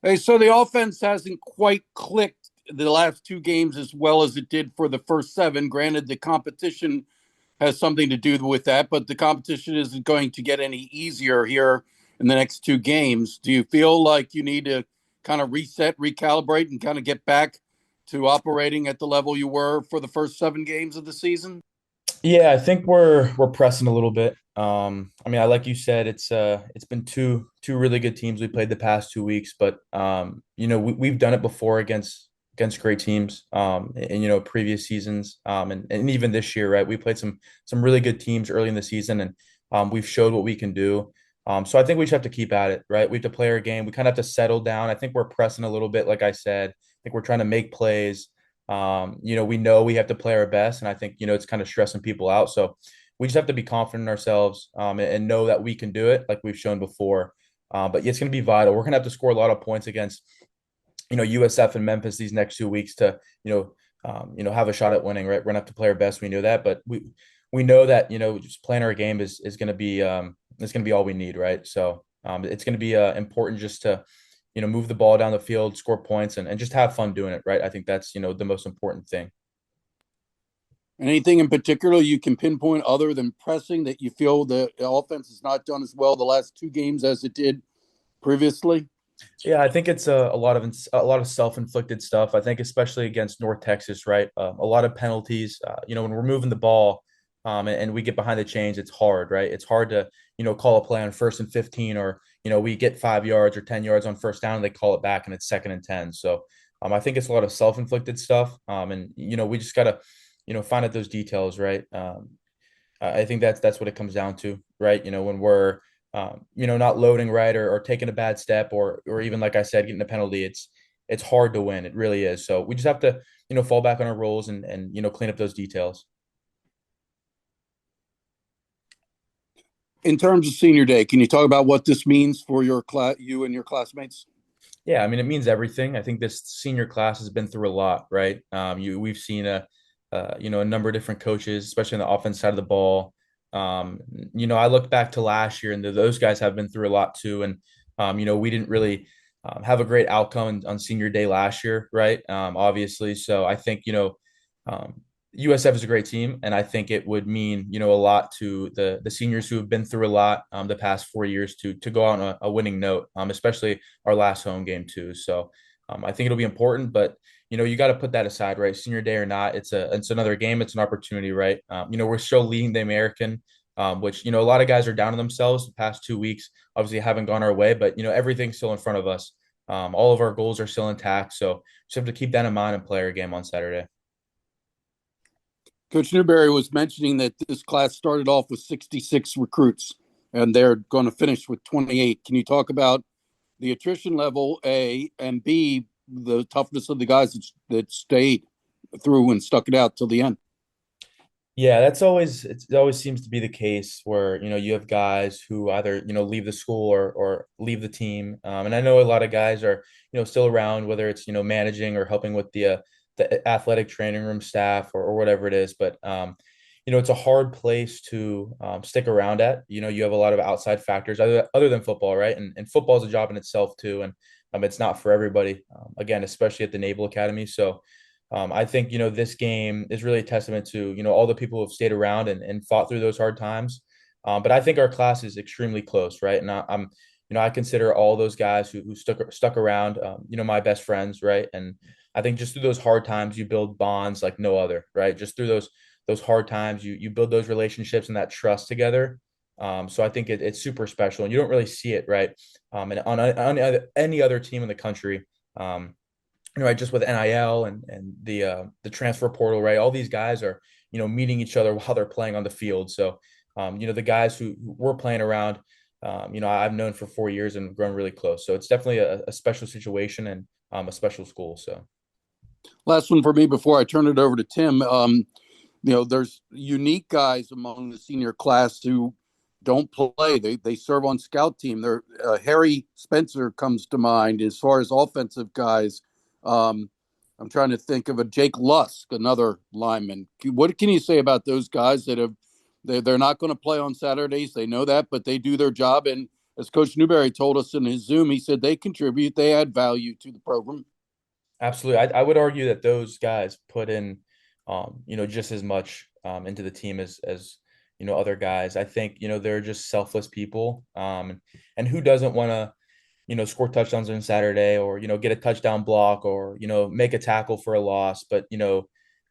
Hey, so the offense hasn't quite clicked the last two games as well as it did for the first seven. Granted, the competition has something to do with that, but the competition isn't going to get any easier here in the next two games. Do you feel like you need to kind of reset, recalibrate, and kind of get back to operating at the level you were for the first seven games of the season? Yeah, I think we're pressing a little bit. I mean, I like you said, it's been two really good teams we played the past 2 weeks, but we've done it before against great teams, and previous seasons, and even this year, right? We played some really good teams early in the season, and we've showed what we can do. So I think we just have to keep at it, right? We have to play our game. We kind of have to settle down. I think we're pressing a little bit, like I said. I think we're trying to make plays. We know we have to play our best, and I think it's kind of stressing people out. So we just have to be confident in ourselves, and know that we can do it, like we've shown before. But it's going to be vital. We're going to have to score a lot of points against USF and Memphis these next 2 weeks to have a shot at winning. Right, we're going to have to play our best. We know that, but we know that just playing our game is going to be all we need. Right, so it's going to be important just to move the ball down the field, score points, and just have fun doing it, right? I think that's, the most important thing. Anything in particular you can pinpoint other than pressing that you feel the offense has not done as well the last two games as it did previously? Yeah, I think it's a lot of self-inflicted stuff. I think especially against North Texas, right? A lot of penalties. When we're moving the ball, and we get behind the chains, it's hard, right? It's hard to call a play on 1st and 15, or we get 5 yards or 10 yards on first down, and they call it back, and it's 2nd and 10. So I think it's a lot of self-inflicted stuff, and we just gotta find out those details, right? I think that's what it comes down to, right? When we're not loading right, or taking a bad step, or even like I said, getting a penalty, it's hard to win. It really is. So we just have to fall back on our roles, and clean up those details. In terms of senior day, can you talk about what this means for your class, you and your classmates? Yeah, I mean, it means everything. I think this senior class has been through a lot, right? We've seen a number of different coaches, especially on the offense side of the ball. I look back to last year, and those guys have been through a lot too. And we didn't really have a great outcome on senior day last year, right? Obviously, so I think um, USF is a great team, and I think it would mean a lot to the seniors who have been through a lot the past 4 years to go out on a winning note, especially our last home game too. So I think it'll be important, but you got to put that aside, right? Senior day or not, it's another game, it's an opportunity, right? We're still leading the American, which a lot of guys are down on themselves the past 2 weeks. Obviously, haven't gone our way, but everything's still in front of us. All of our goals are still intact, so just have to keep that in mind and play our game on Saturday. Coach Newberry was mentioning that this class started off with 66 recruits and they're going to finish with 28. Can you talk about the attrition level, A, and B, the toughness of the guys that stayed through and stuck it out till the end? Yeah, it always seems to be the case where you have guys who either leave the school or leave the team, and I know a lot of guys are still around, whether it's managing or helping with the athletic training room staff, or whatever it is. But it's a hard place to stick around at. You have a lot of outside factors other than football, right? And football is a job in itself too, and it's not for everybody. Again, especially at the Naval Academy, so. I think this game is really a testament to all the people who have stayed around and fought through those hard times. But I think our class is extremely close, right? And I'm I consider all those guys who stuck around, my best friends, right? And I think just through those hard times, you build bonds like no other, right? Just through those hard times, you build those relationships and that trust together. So I think it's super special, and you don't really see it, right? And on any other team in the country. Right, just with NIL and the transfer portal, right? All these guys are, meeting each other while they're playing on the field. So, the guys who were playing around, I've known for 4 years and grown really close. So it's definitely a special situation, and a special school. So. Last one for me before I turn it over to Tim. There's unique guys among the senior class who don't play. They serve on scout team. There, Harry Spencer comes to mind as far as offensive guys. Um, I'm trying to think of a Jake Lusk, another lineman. What can you say about those guys that have they're not going to play on Saturdays? They know that, but they do their job and as Coach Newberry told us in his Zoom, he said they contribute, they add value to the program. Absolutely. I would argue that those guys put in, just as much into the team as other guys. I think, they're just selfless people. And who doesn't want to, score touchdowns on Saturday or, get a touchdown block or, make a tackle for a loss. But,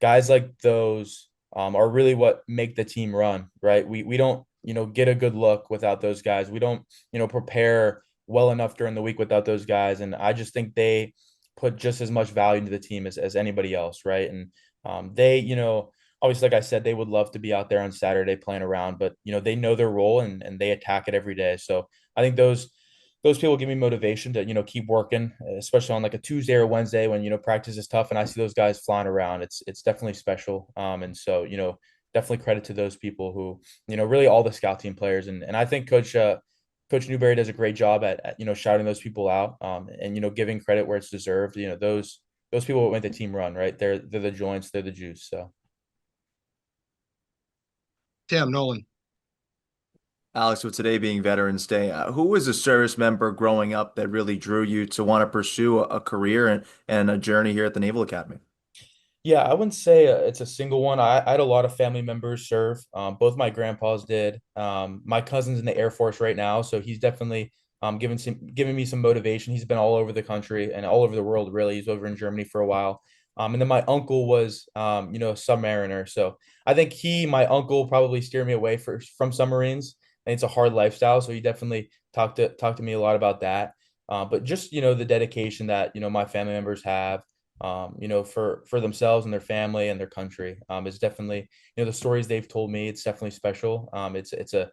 guys like those are really what make the team run, right? We don't, get a good look without those guys. We don't, prepare well enough during the week without those guys. And I just think they put just as much value into the team as anybody else, right? And they, obviously, like I said, they would love to be out there on Saturday playing around, but they know their role and they attack it every day. So I think those people give me motivation to keep working, especially on like a Tuesday or Wednesday when practice is tough and I see those guys flying around. It's definitely special. And so definitely credit to those people who really all the scout team players and I think Coach Newberry does a great job at shouting those people out and giving credit where it's deserved. Those people that make the team run, right? They're the joints, they're the juice. So Tim Nolan. Alex, with today being Veterans Day, who was a service member growing up that really drew you to want to pursue a career and a journey here at the Naval Academy? yeah, I wouldn't say it's a single one. I had a lot of family members serve. Both my grandpas did. My cousin's in the Air Force right now, so he's definitely giving me some motivation. He's been all over the country and all over the world, really. He's over in Germany for a while. And then my uncle was, a submariner. So I think my uncle probably steered me away from submarines. And it's a hard lifestyle. So he definitely talked to me a lot about that. But just, the dedication that, my family members have for themselves and their family and their country. Is definitely, the stories they've told me, it's definitely special. It's a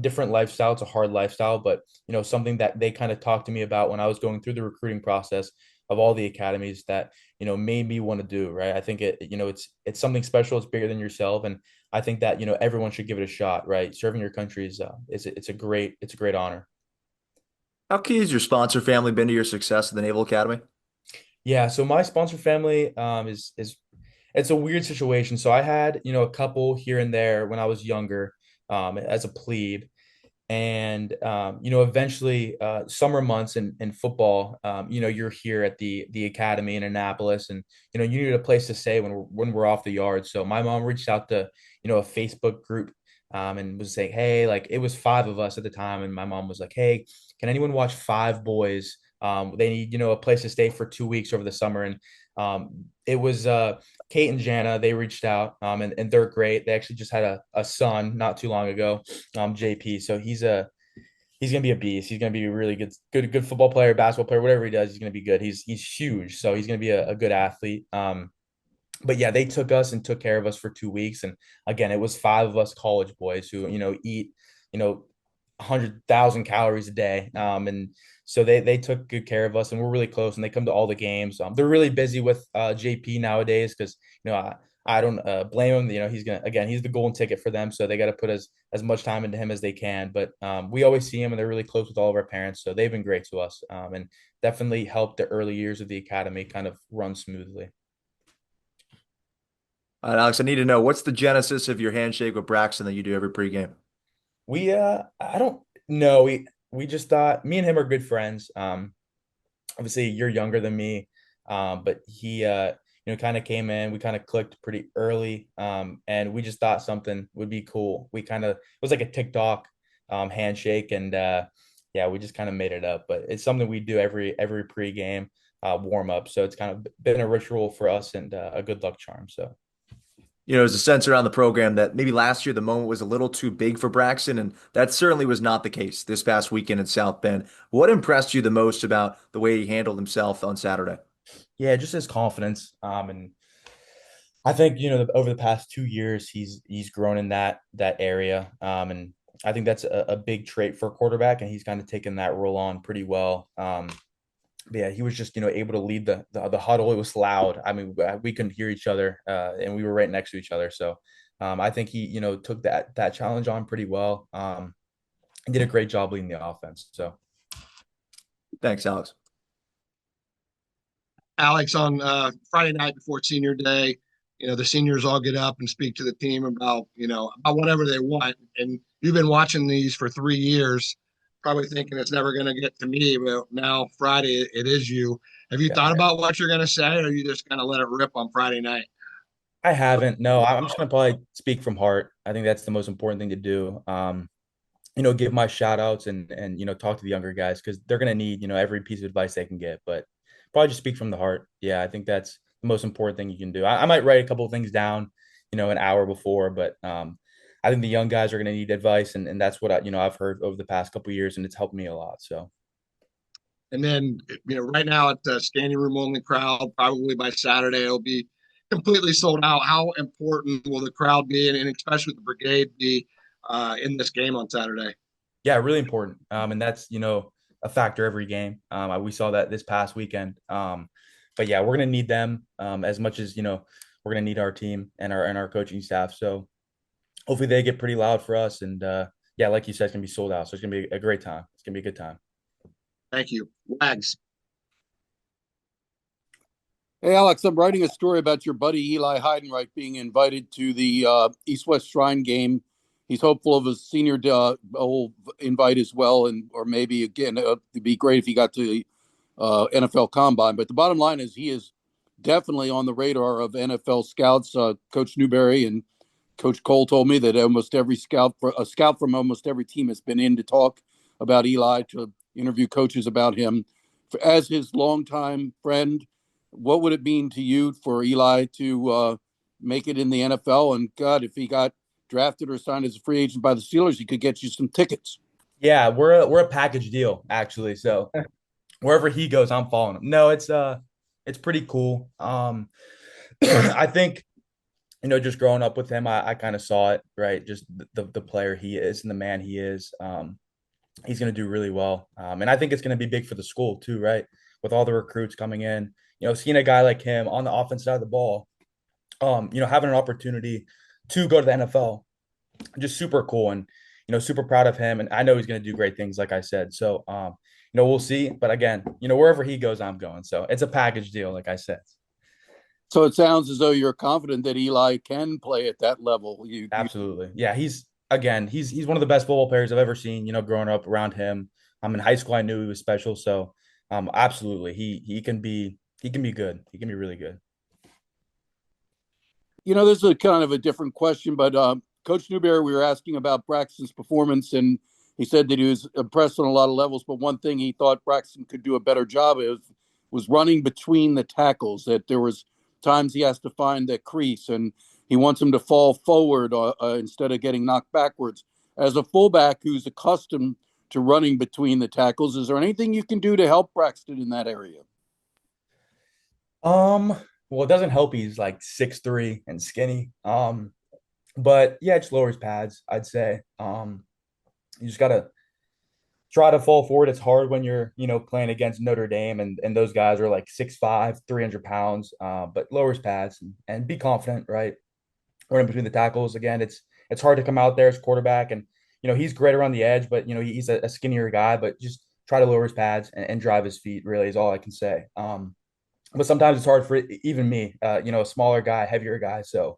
different lifestyle. It's a hard lifestyle, but, something that they kind of talked to me about when I was going through the recruiting process of all the academies that, made me want to do, right. I think it's something special. It's bigger than yourself. And I think that, everyone should give it a shot, right. Serving your country it's a great honor. How key has your sponsor family been to your success at the Naval Academy? Yeah, so my sponsor family is it's a weird situation. So I had, a couple here and there when I was younger, as a plebe. And eventually summer months in football, you're here at the academy in Annapolis and you need a place to stay when we're off the yard. So my mom reached out to, a Facebook group and was saying, hey, like it was five of us at the time, and my mom was like, hey, can anyone watch five boys? They need, a place to stay for 2 weeks over the summer. And it was Kate and Jana, they reached out and they're great. They actually just had a son not too long ago, JP. So he's gonna be a beast. He's gonna be a really good football player, basketball player, whatever he does, he's gonna be good. He's huge, so he's gonna be a good athlete. But yeah, they took us and took care of us for 2 weeks. And again, it was five of us college boys who, eat, 100,000 calories a day. And so they took good care of us and we're really close and they come to all the games. They're really busy with JP nowadays because, I don't blame him. He's the golden ticket for them. So they got to put as much time into him as they can. But we always see him and they're really close with all of our parents. So they've been great to us and definitely helped the early years of the academy kind of run smoothly. All right, Alex, I need to know what's the genesis of your handshake with Braxton that you do every pregame? I don't know. We just thought me and him are good friends. Obviously you're younger than me. But he kind of came in, we kind of clicked pretty early. And we just thought something would be cool. It was like a TikTok handshake and yeah, we just kind of made it up, but it's something we do every pregame warm up. So it's kind of been a ritual for us and a good luck charm. So There's a sense around the program that maybe last year the moment was a little too big for Braxton, and that certainly was not the case this past weekend in South Bend. What impressed you the most about the way he handled himself on Saturday? yeah, just his confidence. And I think over the past 2 years he's grown in that area. And I think that's a big trait for a quarterback, and he's kind of taken that role on pretty well. But yeah, he was just able to lead the huddle. It was loud. I mean, we couldn't hear each other, and we were right next to each other. So I think he took that challenge on pretty well. And did a great job leading the offense. So Thanks, Alex. Alex, on Friday night before senior day, the seniors all get up and speak to the team about, about whatever they want. And you've been watching these for 3 years. probably thinking it's never going to get to me. But now Friday, it is you. Have you Yeah, thought about what you're going to say, or you just going to let it rip on Friday night? I haven't. No, I'm just gonna probably speak from heart. I think that's the most important thing to do. Give my shout outs and talk to the younger guys because they're gonna need, every piece of advice they can get. But probably just speak from the heart. Yeah, I think that's the most important thing you can do. I might write a couple of things down, an hour before, but I think the young guys are gonna need advice, and that's what I've heard over the past couple of years, and it's helped me a lot. So And then, right now at the standing room only crowd, probably by Saturday, it'll be completely sold out. How important will the crowd be, and especially the brigade be in this game on Saturday? yeah, really important. And that's a factor every game. We saw that this past weekend. But yeah, we're gonna need them as much as we're gonna need our team and our coaching staff. So hopefully they get pretty loud for us. And yeah, like you said, it's gonna be sold out. So it's gonna be a great time. It's gonna be a good time. Thank you. Wags. Hey, Alex, I'm writing a story about your buddy Eli Heidenreich being invited to the East-West Shrine game. He's hopeful of a senior invite as well, and or maybe again, it'd be great if he got to the NFL Combine. But the bottom line is he is definitely on the radar of NFL scouts. Coach Newberry and Coach Cole told me that almost every a scout from almost every team has been in to talk about Eli, to interview coaches about him. As his longtime friend, what would it mean to you for Eli to make it in the NFL? And God, if he got drafted or signed as a free agent by the Steelers, he could get you some tickets. Yeah, we're a package deal actually. So wherever he goes, I'm following him. No, it's pretty cool. I think just growing up with him, I kind of saw it, right? Just the player he is and the man he is. He's going to do really well. And I think it's going to be big for the school too, right? With all the recruits coming in, seeing a guy like him on the offense side of the ball, having an opportunity to go to the NFL, just super cool and, super proud of him. And I know he's going to do great things, like I said. So, we'll see. But again, wherever he goes, I'm going. So it's a package deal, like I said. So it sounds as though you're confident that Eli can play at that level. Absolutely. Yeah, he's one of the best football players I've ever seen, growing up around him. In high school I knew he was special, so absolutely. He can be good. He can be really good. This is a kind of a different question, but Coach Newberry, we were asking about Braxton's performance, and he said that he was impressed on a lot of levels, but one thing he thought Braxton could do a better job of was running between the tackles, that there was times he has to find that crease, and he wants him to fall forward instead of getting knocked backwards. As a fullback who's accustomed to running between the tackles, is there anything you can do to help Braxton in that area? Well, it doesn't help he's like 6'3" and skinny. But yeah, it just lowers pads, I'd say. You just gotta try to fall forward. It's hard when you're, playing against Notre Dame and those guys are like 6'5", 300 pounds, but lowers pads and be confident, right? Running between the tackles. Again, it's hard to come out there as quarterback and he's great around the edge, but he's a skinnier guy, but just try to lower his pads and drive his feet really is all I can say. But sometimes it's hard for even me, a smaller guy, heavier guy. So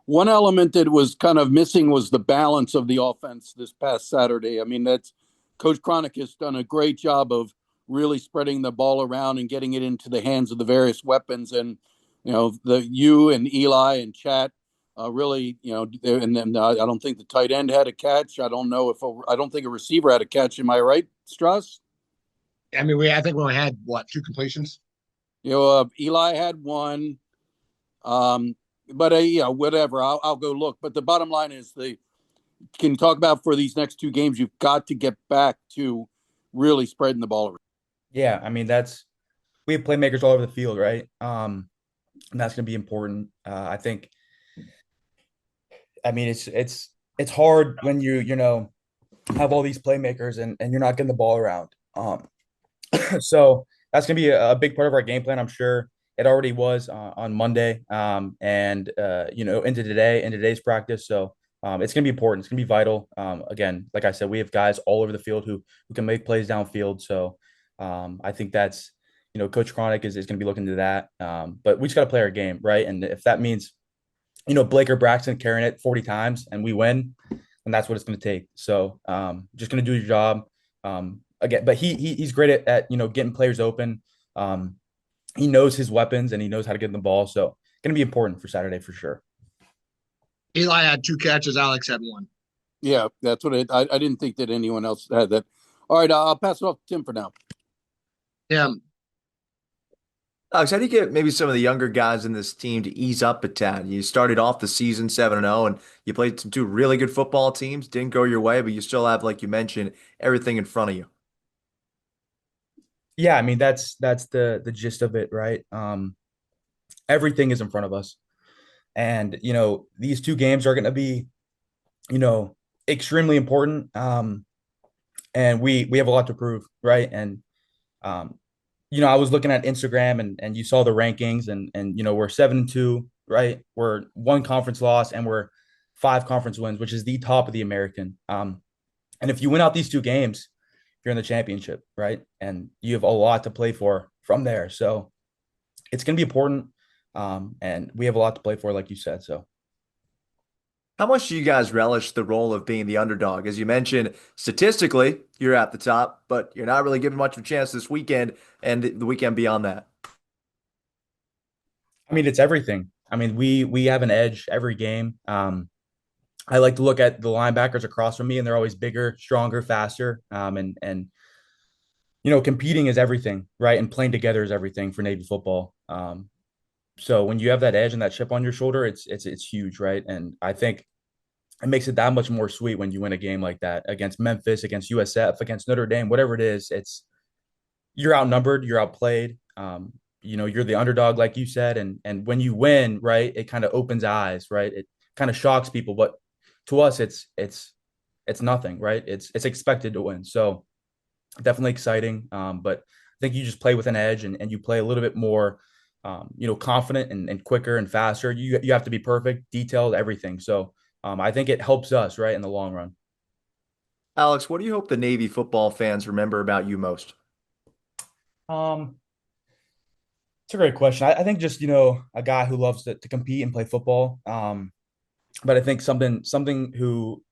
one element that was kind of missing was the balance of the offense this past Saturday. I mean, that's Coach Cronick has done a great job of really spreading the ball around and getting it into the hands of the various weapons. And, you and Eli and Chat really, and then I don't think the tight end had a catch. I don't know I don't think a receiver had a catch. Am I right, Strauss? I mean, I think we only had two completions. Eli had one. But whatever. I'll go look. But the bottom line is can you talk about for these next two games, you've got to get back to really spreading the ball around. yeah, I mean we have playmakers all over the field, right? And that's going to be important. I think. I mean, it's hard when you have all these playmakers and you're not getting the ball around. So that's going to be a big part of our game plan. I'm sure it already was on Monday and into today's practice. So it's going to be important. It's going to be vital. Again, like I said, we have guys all over the field who can make plays downfield. So I think that's Coach Cronick is going to be looking to that. But we just got to play our game, right? And if that means Blake or Braxton carrying it 40 times and we win, and that's what it's going to take. So just going to do your job. Again, but he's great at getting players open. He knows his weapons and he knows how to get the ball. So going to be important for Saturday for sure. Eli had 2 catches. Alex had 1. Yeah, that's what I didn't think that anyone else had that. All right, I'll pass it off to Tim for now. Yeah. Alex, how do you get maybe some of the younger guys in this team to ease up a tad? You started off the season 7-0 and you played some 2 really good football teams. Didn't go your way, but you still have, like you mentioned, everything in front of you. Yeah, I mean that's the gist of it, right? Everything is in front of us. And these 2 games are going to be you know extremely important. And we have a lot to prove, right? And um I was looking at Instagram and you saw the rankings and we're 7-2, right? We're 1 conference loss and we're 5 conference wins, which is the top of the American. And if you win out these 2 games, you're in the championship, right? And you have a lot to play for from there. So it's going to be important. And we have a lot to play for, like you said. So How much do you guys relish the role of being the underdog? As you mentioned, statistically, you're at the top, but you're not really given much of a chance this weekend and the weekend beyond that. I mean, it's everything. I mean, we have an edge every game. I like to look at the linebackers across from me, and they're always bigger, stronger, faster. And competing is everything, right? And playing together is everything for Navy football. So when you have that edge and that chip on your shoulder, it's huge, right? And I think it makes it that much more sweet when you win a game like that against Memphis, against USF, against Notre Dame, whatever it is. You're outnumbered, you're outplayed. You're the underdog, like you said, and when you win, right, it kind of opens eyes, right? It kind of shocks people, but to us, it's nothing, right? It's expected to win, so definitely exciting. But I think you just play with an edge and you play a little bit more, confident and quicker and faster. You have to be perfect, detailed, everything. So I think it helps us, right, in the long run. Alex, what do you hope the Navy football fans remember about you most? Um, it's a great question. I think just a guy who loves to compete and play football. But I think something who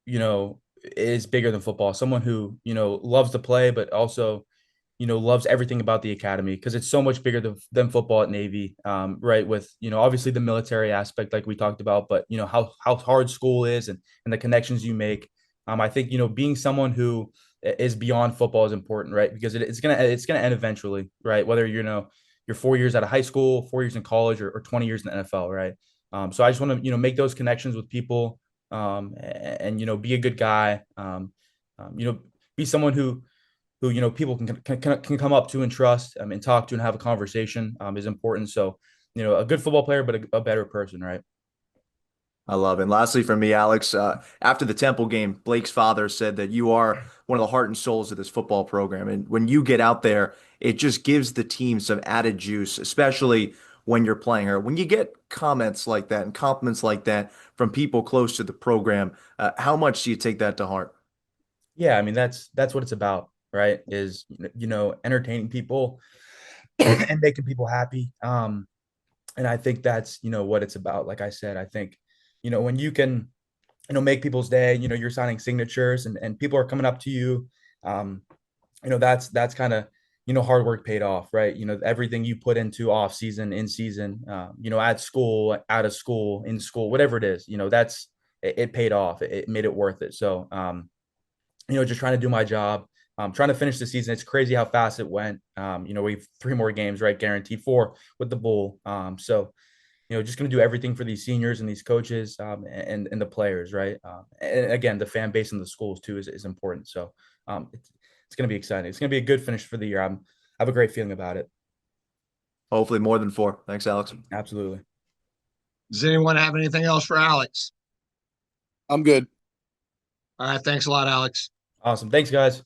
is bigger than football. Someone who loves to play, but also loves everything about the academy because it's so much bigger than football at Navy, right? With obviously the military aspect, like we talked about, but how hard school is and the connections you make. I think being someone who is beyond football is important, right? Because it's gonna end eventually, right? Whether you're 4 years out of high school, 4 years in college, or 20 years in the NFL, right? So I just want to make those connections with people, and be a good guy, be someone who people can come up to and trust, and talk to and have a conversation, is important. So a good football player, but a better person, right? I love it. And lastly, from me, Alex, after the Temple game, Blake's father said that you are one of the heart and souls of this football program. And when you get out there, it just gives the team some added juice, especially when you're playing her. When you get comments like that and compliments like that from people close to the program, how much do you take that to heart? Yeah, I mean that's what it's about, right? Is entertaining people and making people happy. And I think that's what it's about. Like I said, I think when you can make people's day, you're signing signatures and people are coming up to you. um that's kind of hard work paid off, right? Everything you put into off season, in season, at school, out of school, in school, whatever it is, that's it paid off. It made it worth it. So just trying to do my job. Trying to finish the season. It's crazy how fast it went. We have 3 more games, right? Guaranteed 4 with the Bull. So just going to do everything for these seniors and these coaches, and the players, right? And again, the fan base and the schools too is important. So it's going to be exciting. It's going to be a good finish for the year. I have a great feeling about it. Hopefully more than 4. Thanks, Alex. Absolutely. Does anyone have anything else for Alex? I'm good. All right. Thanks a lot, Alex. Awesome. Thanks, guys.